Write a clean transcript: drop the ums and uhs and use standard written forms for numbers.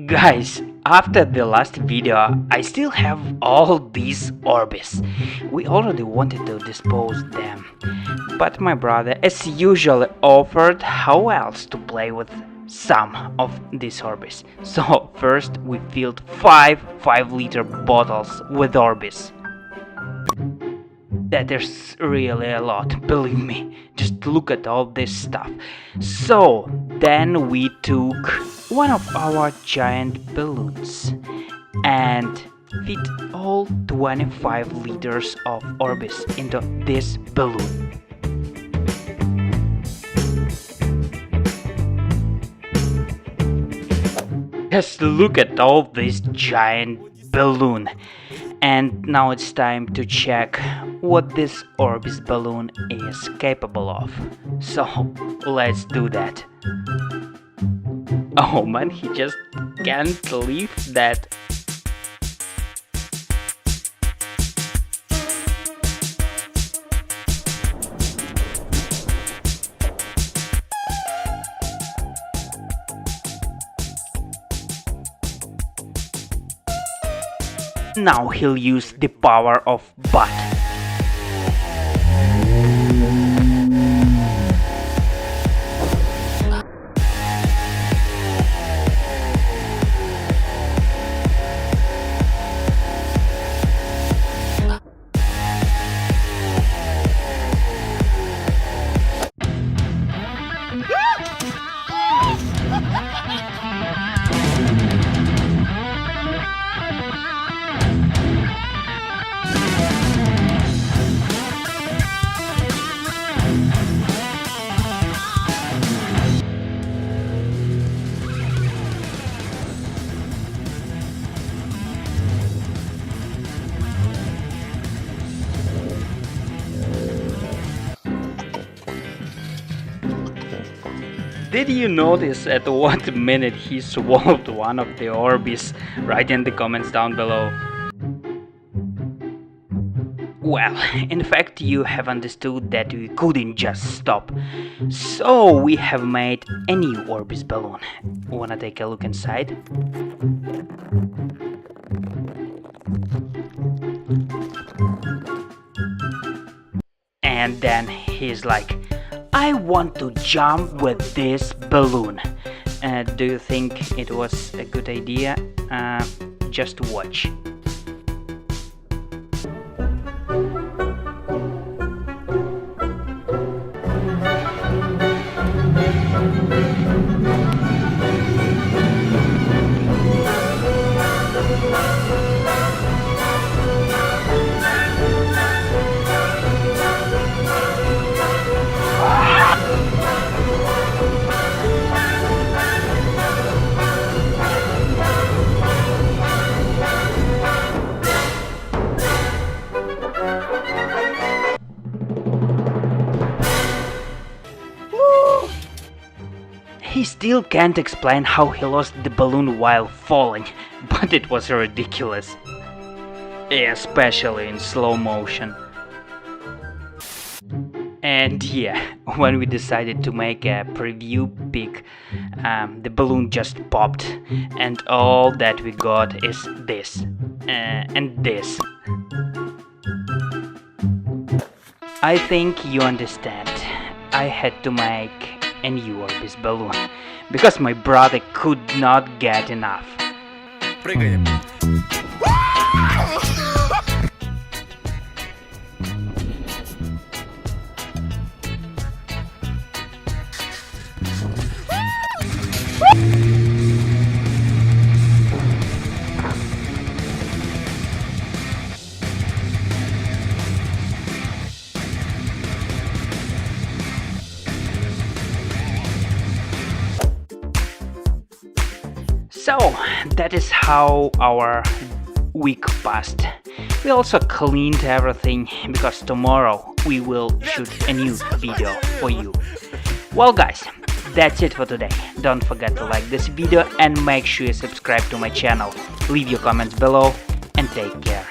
Guys, after the last video, I still have all these Orbeez. We already wanted to dispose them, but my brother, as usual, offered how else to play with some of these Orbeez. So first we filled 5 5-liter bottles with Orbeez. That is really a lot, believe me. Just look at all this stuff. So then we took one of our giant balloons and fit all 25 liters of Orbeez into this balloon. Just look at all this giant balloon. And now it's time to check what this Orbeez balloon is capable of. So let's do that. Oh man, he just can't leave that. Now he'll use the power of butt. Did you notice at what minute he swallowed one of the Orbeez? Write in the comments down below. Well, in fact you have understood that we couldn't just stop. So we have made a new Orbeez balloon. Wanna take a look inside? And then he's like, I want to jump with this balloon. Do you think it was a good idea? Just watch. He still can't explain how he lost the balloon while falling, but it was ridiculous. Especially in slow motion. And yeah, when we decided to make a preview pic, the balloon just popped, and all that we got is this, and this. I think you understand. I had to make a new Orbeez balloon, because my brother could not get enough. Прыгаем. So that is how our week passed. We also cleaned everything because tomorrow we will shoot a new video for you. Well guys, that's it for today. Don't forget to like this video and make sure you subscribe to my channel. Leave your comments below and take care.